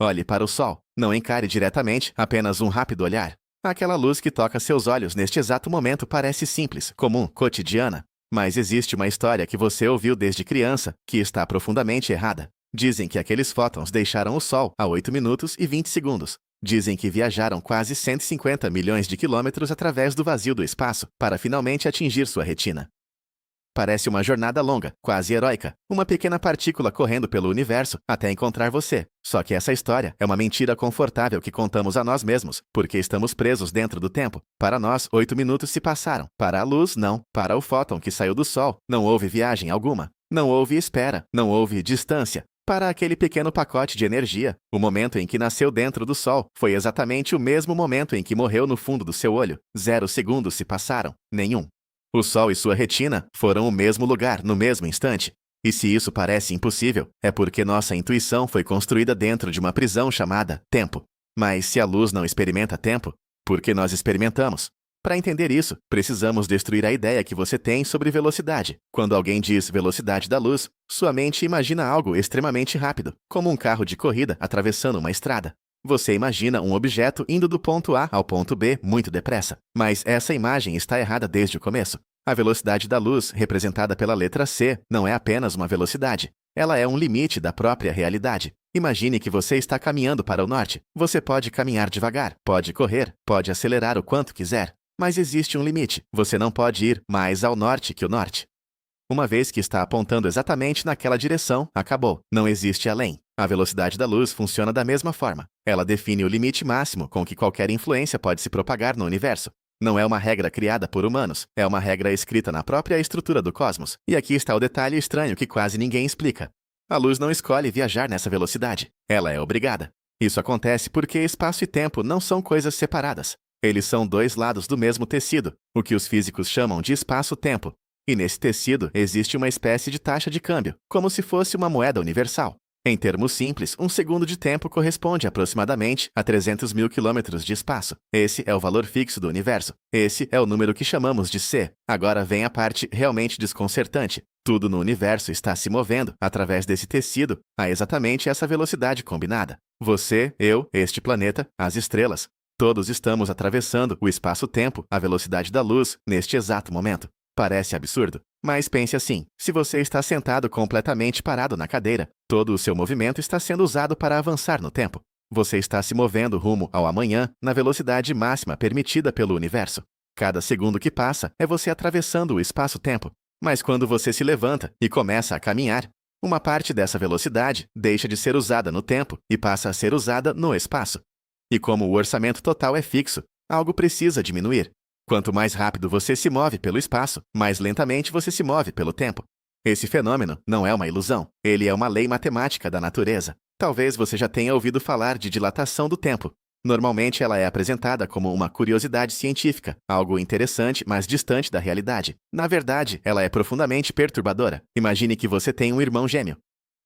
Olhe para o Sol. Não encare diretamente, apenas um rápido olhar. Aquela luz que toca seus olhos neste exato momento parece simples, comum, cotidiana. Mas existe uma história que você ouviu desde criança que está profundamente errada. Dizem que aqueles fótons deixaram o Sol a 8 minutos e 20 segundos. Dizem que viajaram quase 150 milhões de quilômetros através do vazio do espaço para finalmente atingir sua retina. Parece uma jornada longa, quase heróica, uma pequena partícula correndo pelo universo até encontrar você. Só que essa história é uma mentira confortável que contamos a nós mesmos, porque estamos presos dentro do tempo. Para nós, 8 minutos se passaram. Para a luz, não. Para o fóton que saiu do Sol, não houve viagem alguma. Não houve espera, não houve distância. Para aquele pequeno pacote de energia, o momento em que nasceu dentro do Sol foi exatamente o mesmo momento em que morreu no fundo do seu olho. 0 segundos se passaram. Nenhum. O Sol e sua retina foram o mesmo lugar, no mesmo instante. E se isso parece impossível, é porque nossa intuição foi construída dentro de uma prisão chamada tempo. Mas se a luz não experimenta tempo, por que nós experimentamos? Para entender isso, precisamos destruir a ideia que você tem sobre velocidade. Quando alguém diz velocidade da luz, sua mente imagina algo extremamente rápido, como um carro de corrida atravessando uma estrada. Você imagina um objeto indo do ponto A ao ponto B muito depressa. Mas essa imagem está errada desde o começo. A velocidade da luz, representada pela letra C, não é apenas uma velocidade. Ela é um limite da própria realidade. Imagine que você está caminhando para o norte. Você pode caminhar devagar, pode correr, pode acelerar o quanto quiser. Mas existe um limite. Você não pode ir mais ao norte que o norte. Uma vez que está apontando exatamente naquela direção, acabou. Não existe além. A velocidade da luz funciona da mesma forma. Ela define o limite máximo com que qualquer influência pode se propagar no universo. Não é uma regra criada por humanos, é uma regra escrita na própria estrutura do cosmos. E aqui está o detalhe estranho que quase ninguém explica. A luz não escolhe viajar nessa velocidade. Ela é obrigada. Isso acontece porque espaço e tempo não são coisas separadas. Eles são dois lados do mesmo tecido, o que os físicos chamam de espaço-tempo. E nesse tecido existe uma espécie de taxa de câmbio, como se fosse uma moeda universal. Em termos simples, um segundo de tempo corresponde aproximadamente a 300 mil quilômetros de espaço. Esse é o valor fixo do universo. Esse é o número que chamamos de C. Agora vem a parte realmente desconcertante. Tudo no universo está se movendo através desse tecido a exatamente essa velocidade combinada. Você, eu, este planeta, as estrelas. Todos estamos atravessando o espaço-tempo, a velocidade da luz, neste exato momento. Parece absurdo, mas pense assim, se você está sentado completamente parado na cadeira, todo o seu movimento está sendo usado para avançar no tempo. Você está se movendo rumo ao amanhã na velocidade máxima permitida pelo universo. Cada segundo que passa é você atravessando o espaço-tempo. Mas quando você se levanta e começa a caminhar, uma parte dessa velocidade deixa de ser usada no tempo e passa a ser usada no espaço. E como o orçamento total é fixo, algo precisa diminuir. Quanto mais rápido você se move pelo espaço, mais lentamente você se move pelo tempo. Esse fenômeno não é uma ilusão, ele é uma lei matemática da natureza. Talvez você já tenha ouvido falar de dilatação do tempo. Normalmente ela é apresentada como uma curiosidade científica, algo interessante, mas distante da realidade. Na verdade, ela é profundamente perturbadora. Imagine que você tem um irmão gêmeo.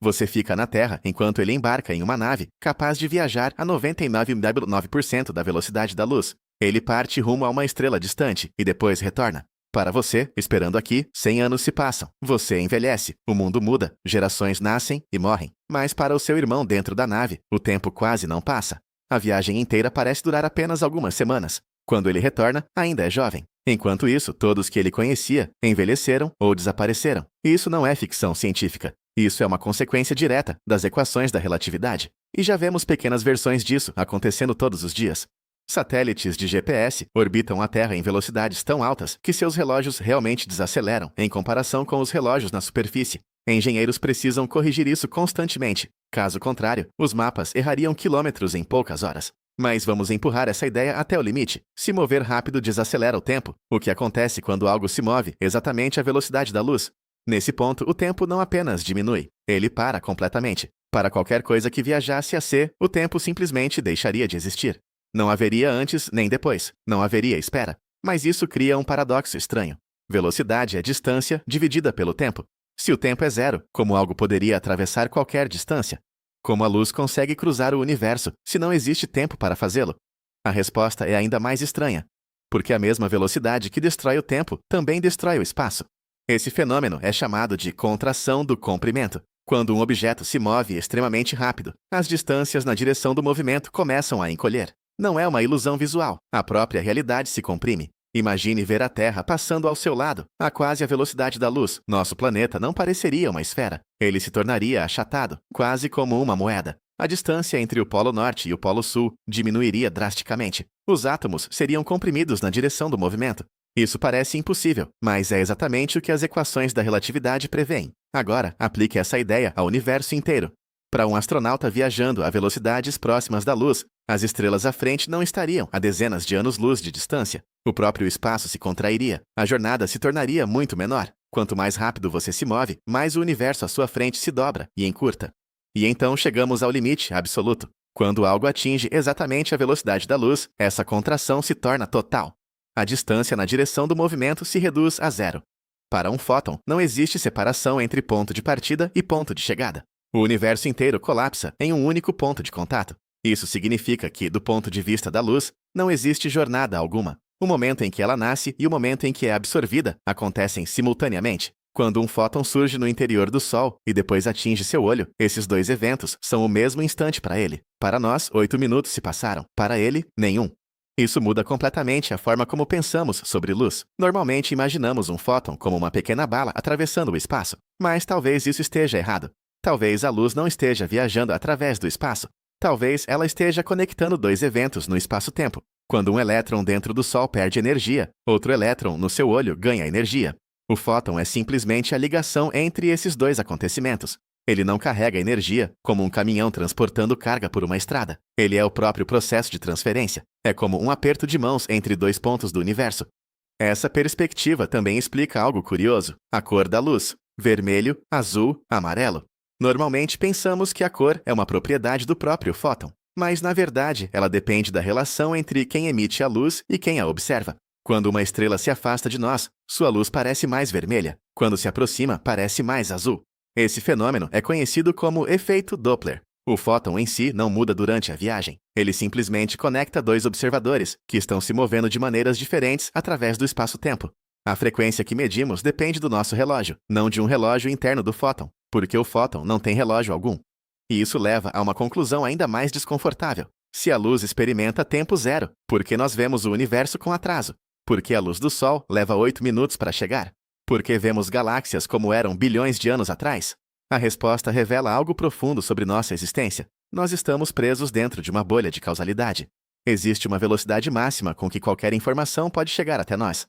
Você fica na Terra enquanto ele embarca em uma nave capaz de viajar a 99,9% da velocidade da luz. Ele parte rumo a uma estrela distante e depois retorna. Para você, esperando aqui, 100 anos se passam. Você envelhece, o mundo muda, gerações nascem e morrem. Mas para o seu irmão dentro da nave, o tempo quase não passa. A viagem inteira parece durar apenas algumas semanas. Quando ele retorna, ainda é jovem. Enquanto isso, todos que ele conhecia envelheceram ou desapareceram. E isso não é ficção científica. Isso é uma consequência direta das equações da relatividade. E já vemos pequenas versões disso acontecendo todos os dias. Satélites de GPS orbitam a Terra em velocidades tão altas que seus relógios realmente desaceleram em comparação com os relógios na superfície. Engenheiros precisam corrigir isso constantemente. Caso contrário, os mapas errariam quilômetros em poucas horas. Mas vamos empurrar essa ideia até o limite. Se mover rápido desacelera o tempo. O que acontece quando algo se move exatamente à velocidade da luz? Nesse ponto, o tempo não apenas diminui, ele para completamente. Para qualquer coisa que viajasse a C, o tempo simplesmente deixaria de existir. Não haveria antes nem depois. Não haveria espera. Mas isso cria um paradoxo estranho. Velocidade é distância dividida pelo tempo. Se o tempo é zero, como algo poderia atravessar qualquer distância? Como a luz consegue cruzar o universo se não existe tempo para fazê-lo? A resposta é ainda mais estranha. Porque a mesma velocidade que destrói o tempo também destrói o espaço. Esse fenômeno é chamado de contração do comprimento. Quando um objeto se move extremamente rápido, as distâncias na direção do movimento começam a encolher. Não é uma ilusão visual, a própria realidade se comprime. Imagine ver a Terra passando ao seu lado, a quase a velocidade da luz. Nosso planeta não pareceria uma esfera. Ele se tornaria achatado, quase como uma moeda. A distância entre o Polo Norte e o Polo Sul diminuiria drasticamente. Os átomos seriam comprimidos na direção do movimento. Isso parece impossível, mas é exatamente o que as equações da relatividade prevêem. Agora, aplique essa ideia ao universo inteiro. Para um astronauta viajando a velocidades próximas da luz, as estrelas à frente não estariam a dezenas de anos-luz de distância. O próprio espaço se contrairia. A jornada se tornaria muito menor. Quanto mais rápido você se move, mais o universo à sua frente se dobra e encurta. E então chegamos ao limite absoluto. Quando algo atinge exatamente a velocidade da luz, essa contração se torna total. A distância na direção do movimento se reduz a zero. Para um fóton, não existe separação entre ponto de partida e ponto de chegada. O universo inteiro colapsa em um único ponto de contato. Isso significa que, do ponto de vista da luz, não existe jornada alguma. O momento em que ela nasce e o momento em que é absorvida acontecem simultaneamente. Quando um fóton surge no interior do Sol e depois atinge seu olho, esses dois eventos são o mesmo instante para ele. Para nós, 8 minutos se passaram. Para ele, nenhum. Isso muda completamente a forma como pensamos sobre luz. Normalmente imaginamos um fóton como uma pequena bala atravessando o espaço. Mas talvez isso esteja errado. Talvez a luz não esteja viajando através do espaço. Talvez ela esteja conectando dois eventos no espaço-tempo. Quando um elétron dentro do Sol perde energia, outro elétron no seu olho ganha energia. O fóton é simplesmente a ligação entre esses dois acontecimentos. Ele não carrega energia, como um caminhão transportando carga por uma estrada. Ele é o próprio processo de transferência. É como um aperto de mãos entre dois pontos do universo. Essa perspectiva também explica algo curioso: a cor da luz. Vermelho, azul, amarelo. Normalmente pensamos que a cor é uma propriedade do próprio fóton, mas na verdade ela depende da relação entre quem emite a luz e quem a observa. Quando uma estrela se afasta de nós, sua luz parece mais vermelha. Quando se aproxima, parece mais azul. Esse fenômeno é conhecido como efeito Doppler. O fóton em si não muda durante a viagem. Ele simplesmente conecta dois observadores, que estão se movendo de maneiras diferentes através do espaço-tempo. A frequência que medimos depende do nosso relógio, não de um relógio interno do fóton, porque o fóton não tem relógio algum. E isso leva a uma conclusão ainda mais desconfortável. Se a luz experimenta tempo zero, por que nós vemos o universo com atraso? Por que a luz do Sol leva 8 minutos para chegar? Por que vemos galáxias como eram bilhões de anos atrás? A resposta revela algo profundo sobre nossa existência. Nós estamos presos dentro de uma bolha de causalidade. Existe uma velocidade máxima com que qualquer informação pode chegar até nós.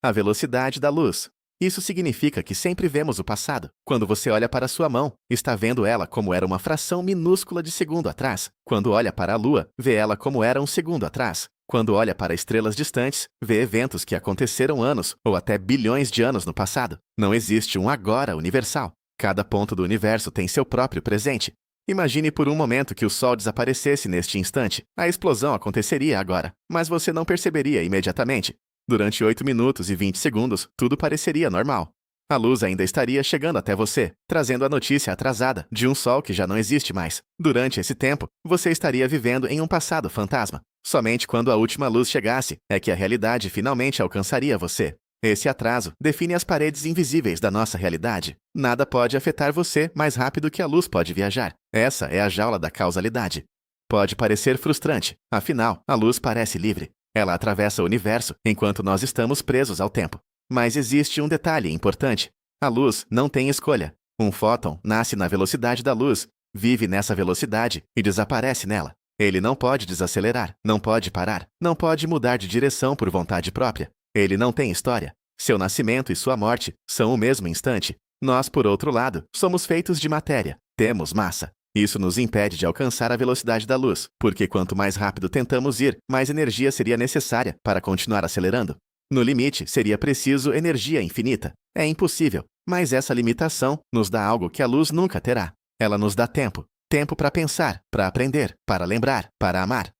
A velocidade da luz. Isso significa que sempre vemos o passado. Quando você olha para sua mão, está vendo ela como era uma fração minúscula de segundo atrás. Quando olha para a Lua, vê ela como era um segundo atrás. Quando olha para estrelas distantes, vê eventos que aconteceram anos ou até bilhões de anos no passado. Não existe um agora universal. Cada ponto do universo tem seu próprio presente. Imagine por um momento que o Sol desaparecesse neste instante. A explosão aconteceria agora, mas você não perceberia imediatamente. Durante 8 minutos e 20 segundos, tudo pareceria normal. A luz ainda estaria chegando até você, trazendo a notícia atrasada de um Sol que já não existe mais. Durante esse tempo, você estaria vivendo em um passado fantasma. Somente quando a última luz chegasse é que a realidade finalmente alcançaria você. Esse atraso define as paredes invisíveis da nossa realidade. Nada pode afetar você mais rápido que a luz pode viajar. Essa é a jaula da causalidade. Pode parecer frustrante, afinal, a luz parece livre. Ela atravessa o universo enquanto nós estamos presos ao tempo. Mas existe um detalhe importante. A luz não tem escolha. Um fóton nasce na velocidade da luz, vive nessa velocidade e desaparece nela. Ele não pode desacelerar, não pode parar, não pode mudar de direção por vontade própria. Ele não tem história. Seu nascimento e sua morte são o mesmo instante. Nós, por outro lado, somos feitos de matéria. Temos massa. Isso nos impede de alcançar a velocidade da luz, porque quanto mais rápido tentamos ir, mais energia seria necessária para continuar acelerando. No limite, seria preciso energia infinita. É impossível, mas essa limitação nos dá algo que a luz nunca terá. Ela nos dá tempo. Tempo para pensar, para aprender, para lembrar, para amar.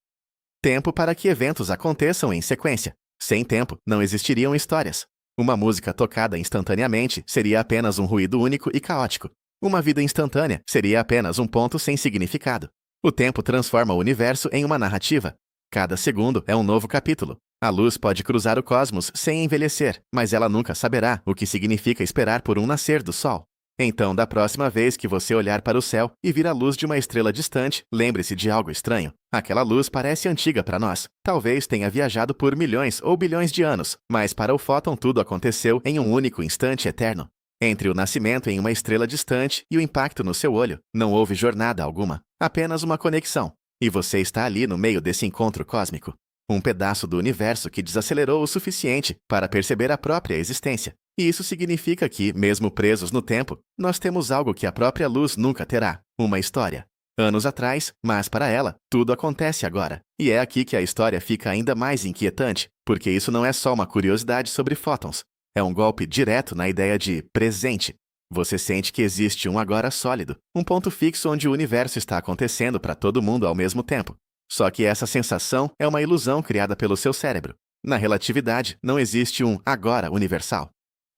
Tempo para que eventos aconteçam em sequência. Sem tempo, não existiriam histórias. Uma música tocada instantaneamente seria apenas um ruído único e caótico. Uma vida instantânea seria apenas um ponto sem significado. O tempo transforma o universo em uma narrativa. Cada segundo é um novo capítulo. A luz pode cruzar o cosmos sem envelhecer, mas ela nunca saberá o que significa esperar por um nascer do Sol. Então, da próxima vez que você olhar para o céu e vir a luz de uma estrela distante, lembre-se de algo estranho. Aquela luz parece antiga para nós. Talvez tenha viajado por milhões ou bilhões de anos, mas para o fóton tudo aconteceu em um único instante eterno. Entre o nascimento em uma estrela distante e o impacto no seu olho, não houve jornada alguma, apenas uma conexão. E você está ali no meio desse encontro cósmico. Um pedaço do universo que desacelerou o suficiente para perceber a própria existência. E isso significa que, mesmo presos no tempo, nós temos algo que a própria luz nunca terá: uma história. Anos atrás, mas para ela, tudo acontece agora. E é aqui que a história fica ainda mais inquietante, porque isso não é só uma curiosidade sobre fótons. É um golpe direto na ideia de presente. Você sente que existe um agora sólido, um ponto fixo onde o universo está acontecendo para todo mundo ao mesmo tempo. Só que essa sensação é uma ilusão criada pelo seu cérebro. Na relatividade, não existe um agora universal.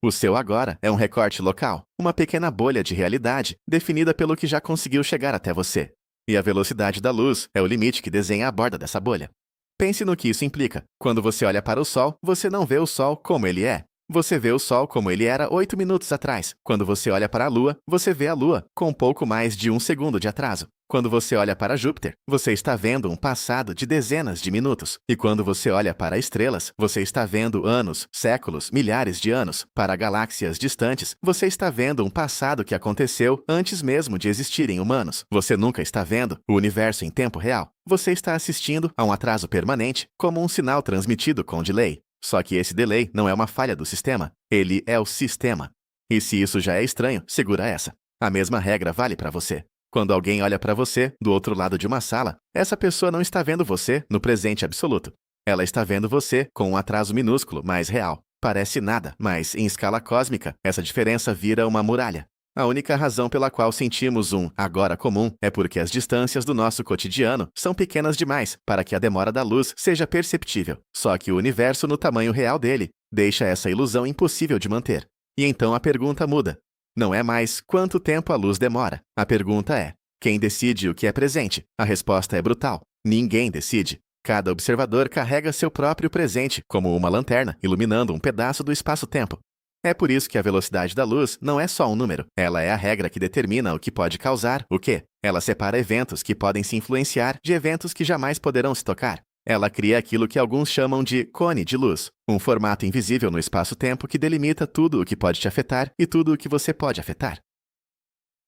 O seu agora é um recorte local, uma pequena bolha de realidade definida pelo que já conseguiu chegar até você. E a velocidade da luz é o limite que desenha a borda dessa bolha. Pense no que isso implica. Quando você olha para o Sol, você não vê o Sol como ele é. Você vê o Sol como ele era 8 minutos atrás. Quando você olha para a Lua, você vê a Lua com um pouco mais de 1 segundo de atraso. Quando você olha para Júpiter, você está vendo um passado de dezenas de minutos. E quando você olha para estrelas, você está vendo anos, séculos, milhares de anos. Para galáxias distantes, você está vendo um passado que aconteceu antes mesmo de existirem humanos. Você nunca está vendo o universo em tempo real. Você está assistindo a um atraso permanente, como um sinal transmitido com delay. Só que esse delay não é uma falha do sistema, ele é o sistema. E se isso já é estranho, segura essa. A mesma regra vale para você. Quando alguém olha para você, do outro lado de uma sala, essa pessoa não está vendo você no presente absoluto. Ela está vendo você com um atraso minúsculo, mas real. Parece nada, mas em escala cósmica, essa diferença vira uma muralha. A única razão pela qual sentimos um agora comum é porque as distâncias do nosso cotidiano são pequenas demais para que a demora da luz seja perceptível. Só que o universo no tamanho real dele deixa essa ilusão impossível de manter. E então a pergunta muda. Não é mais quanto tempo a luz demora. A pergunta é: quem decide o que é presente? A resposta é brutal. Ninguém decide. Cada observador carrega seu próprio presente como uma lanterna, iluminando um pedaço do espaço-tempo. É por isso que a velocidade da luz não é só um número. Ela é a regra que determina o que pode causar o quê. Ela separa eventos que podem se influenciar de eventos que jamais poderão se tocar. Ela cria aquilo que alguns chamam de cone de luz, um formato invisível no espaço-tempo que delimita tudo o que pode te afetar e tudo o que você pode afetar.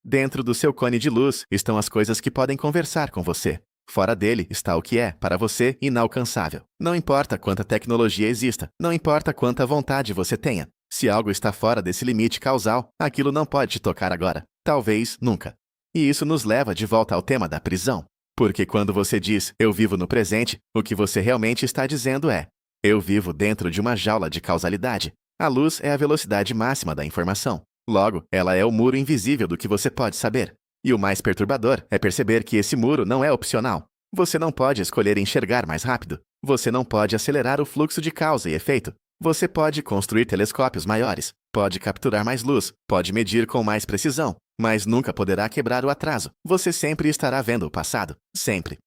Dentro do seu cone de luz estão as coisas que podem conversar com você. Fora dele está o que é, para você, inalcançável. Não importa quanta tecnologia exista, não importa quanta vontade você tenha. Se algo está fora desse limite causal, aquilo não pode te tocar agora. Talvez nunca. E isso nos leva de volta ao tema da prisão. Porque quando você diz, eu vivo no presente, o que você realmente está dizendo é, eu vivo dentro de uma jaula de causalidade. A luz é a velocidade máxima da informação. Logo, ela é o muro invisível do que você pode saber. E o mais perturbador é perceber que esse muro não é opcional. Você não pode escolher enxergar mais rápido. Você não pode acelerar o fluxo de causa e efeito. Você pode construir telescópios maiores, pode capturar mais luz, pode medir com mais precisão, mas nunca poderá quebrar o atraso. Você sempre estará vendo o passado. Sempre.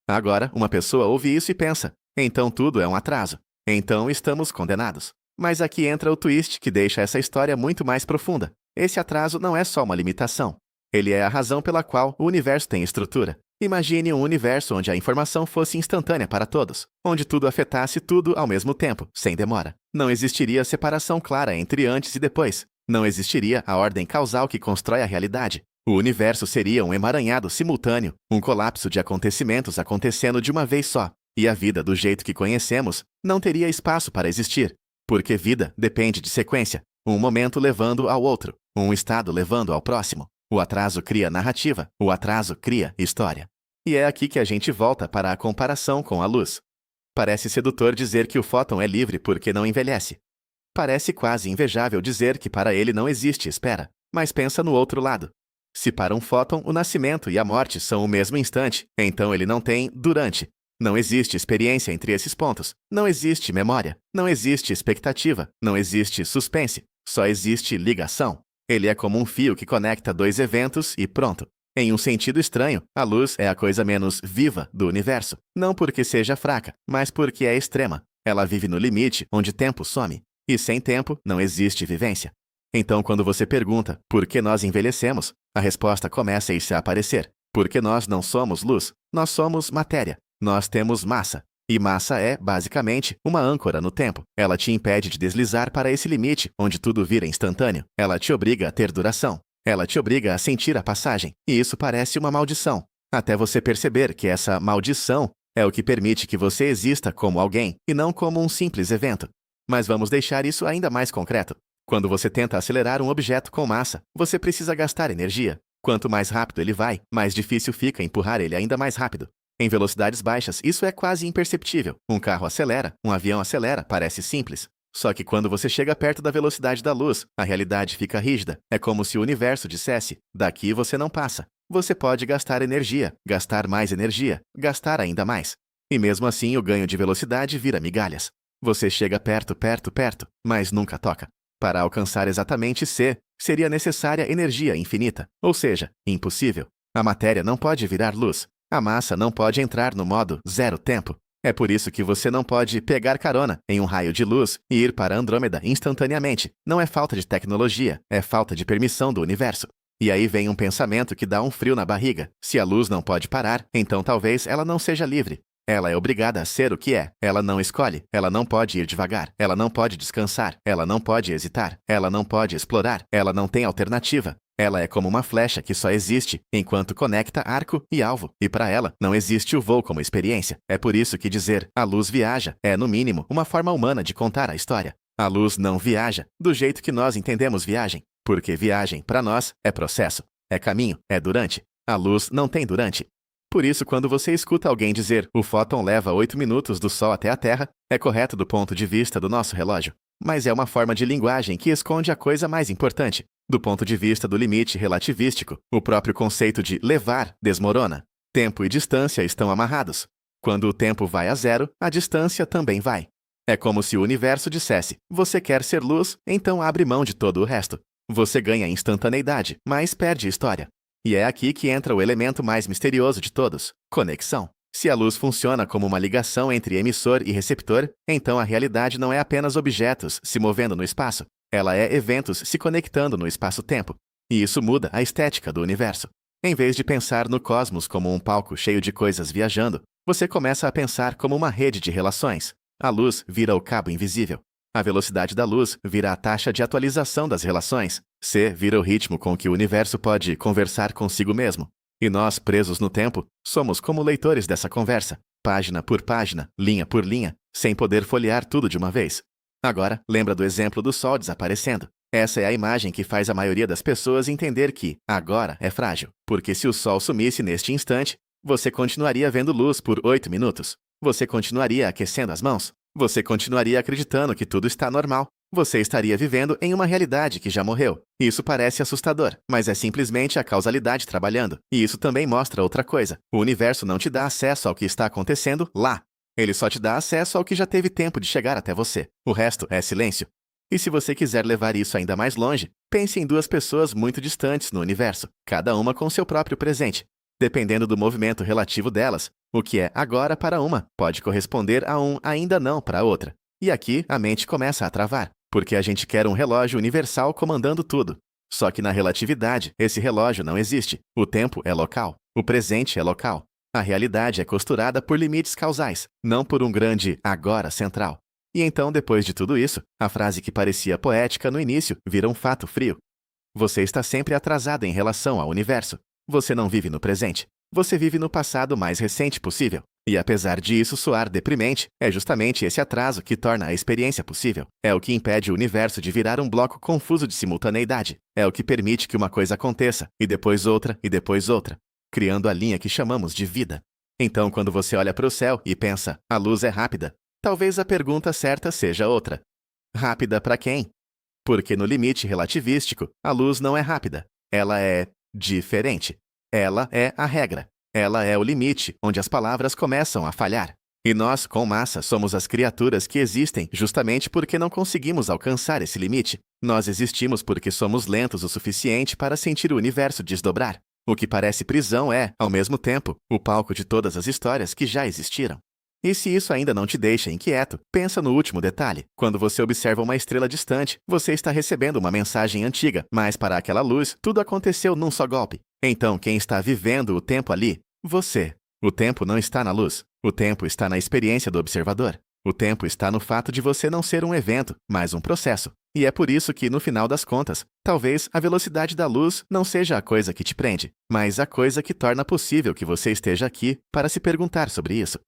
Agora, uma pessoa ouve isso e pensa, então tudo é um atraso. Então estamos condenados. Mas aqui entra o twist que deixa essa história muito mais profunda. Esse atraso não é só uma limitação. Ele é a razão pela qual o universo tem estrutura. Imagine um universo onde a informação fosse instantânea para todos, onde tudo afetasse tudo ao mesmo tempo, sem demora. Não existiria separação clara entre antes e depois. Não existiria a ordem causal que constrói a realidade. O universo seria um emaranhado simultâneo, um colapso de acontecimentos acontecendo de uma vez só. E a vida, do jeito que conhecemos, não teria espaço para existir. Porque vida depende de sequência, um momento levando ao outro, um estado levando ao próximo. O atraso cria narrativa, o atraso cria história. E é aqui que a gente volta para a comparação com a luz. Parece sedutor dizer que o fóton é livre porque não envelhece. Parece quase invejável dizer que para ele não existe espera. Mas pensa no outro lado. Se para um fóton o nascimento e a morte são o mesmo instante, então ele não tem durante. Não existe experiência entre esses pontos. Não existe memória. Não existe expectativa. Não existe suspense. Só existe ligação. Ele é como um fio que conecta dois eventos e pronto. Em um sentido estranho, a luz é a coisa menos viva do universo. Não porque seja fraca, mas porque é extrema. Ela vive no limite onde tempo some. E sem tempo não existe vivência. Então, quando você pergunta por que nós envelhecemos, a resposta começa a aparecer. Porque nós não somos luz, nós somos matéria. Nós temos massa. E massa é, basicamente, uma âncora no tempo. Ela te impede de deslizar para esse limite, onde tudo vira instantâneo. Ela te obriga a ter duração. Ela te obriga a sentir a passagem. E isso parece uma maldição. Até você perceber que essa maldição é o que permite que você exista como alguém, e não como um simples evento. Mas vamos deixar isso ainda mais concreto. Quando você tenta acelerar um objeto com massa, você precisa gastar energia. Quanto mais rápido ele vai, mais difícil fica empurrar ele ainda mais rápido. Em velocidades baixas, isso é quase imperceptível. Um carro acelera, um avião acelera, parece simples. Só que quando você chega perto da velocidade da luz, a realidade fica rígida. É como se o universo dissesse: daqui você não passa. Você pode gastar energia, gastar mais energia, gastar ainda mais. E mesmo assim o ganho de velocidade vira migalhas. Você chega perto, mas nunca toca. Para alcançar exatamente C, seria necessária energia infinita, ou seja, impossível. A matéria não pode virar luz. A massa não pode entrar no modo zero tempo. É por isso que você não pode pegar carona em um raio de luz e ir para Andrômeda instantaneamente. Não é falta de tecnologia, é falta de permissão do universo. E aí vem um pensamento que dá um frio na barriga. Se a luz não pode parar, então talvez ela não seja livre. Ela é obrigada a ser o que é. Ela não escolhe. Ela não pode ir devagar. Ela não pode descansar. Ela não pode hesitar. Ela não pode explorar. Ela não tem alternativa. Ela é como uma flecha que só existe enquanto conecta arco e alvo. E para ela, não existe o voo como experiência. É por isso que dizer "a luz viaja" é, no mínimo, uma forma humana de contar a história. A luz não viaja do jeito que nós entendemos viagem. Porque viagem, para nós, é processo, é caminho, é durante. A luz não tem durante. Por isso, quando você escuta alguém dizer "o fóton leva 8 minutos do Sol até a Terra", é correto do ponto de vista do nosso relógio. Mas é uma forma de linguagem que esconde a coisa mais importante. Do ponto de vista do limite relativístico, o próprio conceito de levar desmorona. Tempo e distância estão amarrados. Quando o tempo vai a zero, a distância também vai. É como se o universo dissesse: você quer ser luz, então abre mão de todo o resto. Você ganha instantaneidade, mas perde história. E é aqui que entra o elemento mais misterioso de todos: conexão. Se a luz funciona como uma ligação entre emissor e receptor, então a realidade não é apenas objetos se movendo no espaço. Ela é eventos se conectando no espaço-tempo. E isso muda a estética do universo. Em vez de pensar no cosmos como um palco cheio de coisas viajando, você começa a pensar como uma rede de relações. A luz vira o cabo invisível. A velocidade da luz vira a taxa de atualização das relações. C vira o ritmo com que o universo pode conversar consigo mesmo. E nós, presos no tempo, somos como leitores dessa conversa, página por página, linha por linha, sem poder folhear tudo de uma vez. Agora, lembra do exemplo do Sol desaparecendo. Essa é a imagem que faz a maioria das pessoas entender que agora é frágil. Porque se o Sol sumisse neste instante, você continuaria vendo luz por 8 minutos. Você continuaria aquecendo as mãos. Você continuaria acreditando que tudo está normal. Você estaria vivendo em uma realidade que já morreu. Isso parece assustador, mas é simplesmente a causalidade trabalhando. E isso também mostra outra coisa. O universo não te dá acesso ao que está acontecendo lá. Ele só te dá acesso ao que já teve tempo de chegar até você. O resto é silêncio. E se você quiser levar isso ainda mais longe, pense em duas pessoas muito distantes no universo, cada uma com seu próprio presente. Dependendo do movimento relativo delas, o que é agora para uma pode corresponder a um ainda não para a outra. E aqui a mente começa a travar, porque a gente quer um relógio universal comandando tudo. Só que na relatividade, esse relógio não existe. O tempo é local, o presente é local. A realidade é costurada por limites causais, não por um grande agora central. E então, depois de tudo isso, a frase que parecia poética no início vira um fato frio. Você está sempre atrasado em relação ao universo. Você não vive no presente. Você vive no passado mais recente possível. E apesar de isso soar deprimente, é justamente esse atraso que torna a experiência possível. É o que impede o universo de virar um bloco confuso de simultaneidade. É o que permite que uma coisa aconteça, e depois outra, criando a linha que chamamos de vida. Então, quando você olha para o céu e pensa, a luz é rápida, talvez a pergunta certa seja outra. Rápida para quem? Porque no limite relativístico, a luz não é rápida. Ela é diferente. Ela é a regra. Ela é o limite onde as palavras começam a falhar. E nós, com massa, somos as criaturas que existem justamente porque não conseguimos alcançar esse limite. Nós existimos porque somos lentos o suficiente para sentir o universo desdobrar. O que parece prisão é, ao mesmo tempo, o palco de todas as histórias que já existiram. E se isso ainda não te deixa inquieto, pensa no último detalhe. Quando você observa uma estrela distante, você está recebendo uma mensagem antiga, mas para aquela luz, tudo aconteceu num só golpe. Então, quem está vivendo o tempo ali? Você. O tempo não está na luz. O tempo está na experiência do observador. O tempo está no fato de você não ser um evento, mas um processo. E é por isso que, no final das contas, talvez a velocidade da luz não seja a coisa que te prende, mas a coisa que torna possível que você esteja aqui para se perguntar sobre isso.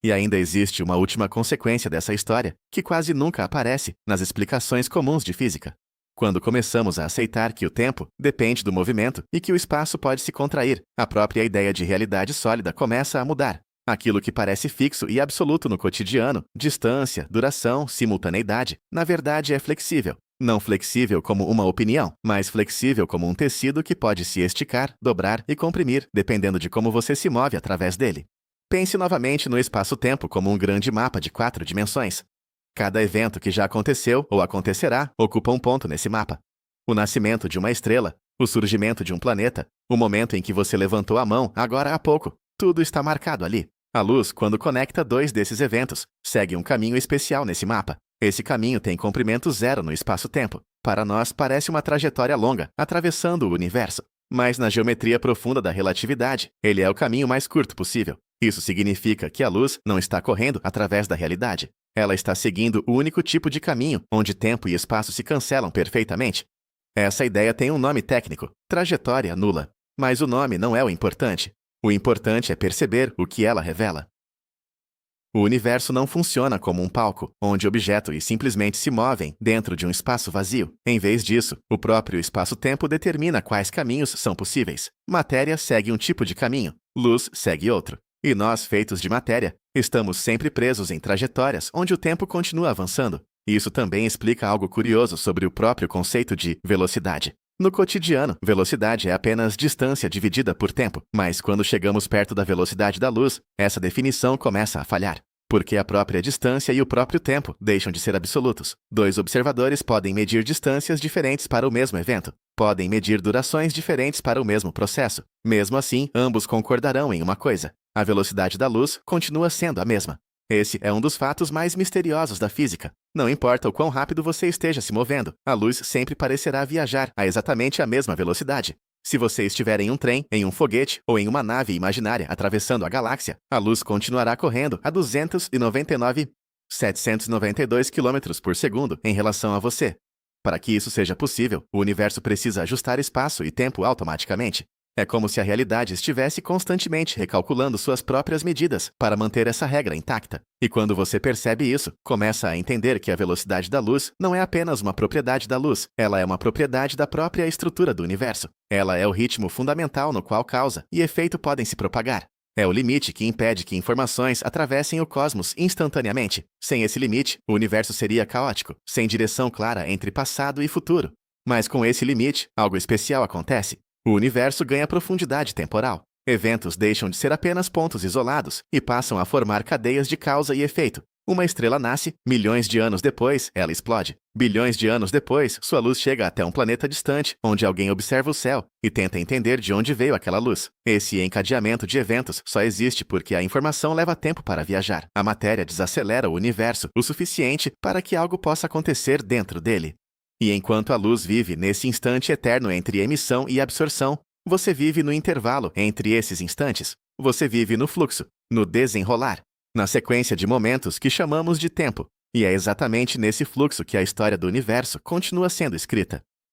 E ainda existe uma última consequência dessa história, que quase nunca aparece nas explicações comuns de física. Quando começamos a aceitar que o tempo depende do movimento e que o espaço pode se contrair, a própria ideia de realidade sólida começa a mudar. Aquilo que parece fixo e absoluto no cotidiano, distância, duração, simultaneidade, na verdade é flexível. Não flexível como uma opinião, mas flexível como um tecido que pode se esticar, dobrar e comprimir, dependendo de como você se move através dele. Pense novamente no espaço-tempo como um grande mapa de 4 dimensões. Cada evento que já aconteceu ou acontecerá ocupa um ponto nesse mapa. O nascimento de uma estrela, o surgimento de um planeta, o momento em que você levantou a mão agora há pouco, tudo está marcado ali. A luz, quando conecta 2 desses eventos, segue um caminho especial nesse mapa. Esse caminho tem comprimento zero no espaço-tempo. Para nós, parece uma trajetória longa, atravessando o universo. Mas na geometria profunda da relatividade, ele é o caminho mais curto possível. Isso significa que a luz não está correndo através da realidade. Ela está seguindo o único tipo de caminho onde tempo e espaço se cancelam perfeitamente. Essa ideia tem um nome técnico, trajetória nula. Mas o nome não é o importante. O importante é perceber o que ela revela. O universo não funciona como um palco, onde objetos simplesmente se movem dentro de um espaço vazio. Em vez disso, o próprio espaço-tempo determina quais caminhos são possíveis. Matéria segue um tipo de caminho, luz segue outro. E nós, feitos de matéria, estamos sempre presos em trajetórias onde o tempo continua avançando. Isso também explica algo curioso sobre o próprio conceito de velocidade. No cotidiano, velocidade é apenas distância dividida por tempo, mas quando chegamos perto da velocidade da luz, essa definição começa a falhar. Porque a própria distância e o próprio tempo deixam de ser absolutos. 2 observadores podem medir distâncias diferentes para o mesmo evento. Podem medir durações diferentes para o mesmo processo. Mesmo assim, ambos concordarão em uma coisa: a velocidade da luz continua sendo a mesma. Esse é um dos fatos mais misteriosos da física. Não importa o quão rápido você esteja se movendo, a luz sempre parecerá viajar a exatamente a mesma velocidade. Se você estiver em um trem, em um foguete ou em uma nave imaginária atravessando a galáxia, a luz continuará correndo a 299.792 km por segundo em relação a você. Para que isso seja possível, o universo precisa ajustar espaço e tempo automaticamente. É como se a realidade estivesse constantemente recalculando suas próprias medidas para manter essa regra intacta. E quando você percebe isso, começa a entender que a velocidade da luz não é apenas uma propriedade da luz, ela é uma propriedade da própria estrutura do universo. Ela é o ritmo fundamental no qual causa e efeito podem se propagar. É o limite que impede que informações atravessem o cosmos instantaneamente. Sem esse limite, o universo seria caótico, sem direção clara entre passado e futuro. Mas com esse limite, algo especial acontece. O universo ganha profundidade temporal. Eventos deixam de ser apenas pontos isolados e passam a formar cadeias de causa e efeito. Uma estrela nasce, milhões de anos depois, ela explode. Bilhões de anos depois, sua luz chega até um planeta distante, onde alguém observa o céu e tenta entender de onde veio aquela luz. Esse encadeamento de eventos só existe porque a informação leva tempo para viajar. A matéria desacelera o universo o suficiente para que algo possa acontecer dentro dele. E enquanto a luz vive nesse instante eterno entre emissão e absorção, você vive no intervalo entre esses instantes. Você vive no fluxo, no desenrolar, na sequência de momentos que chamamos de tempo. E é exatamente nesse fluxo que a história do universo continua sendo escrita.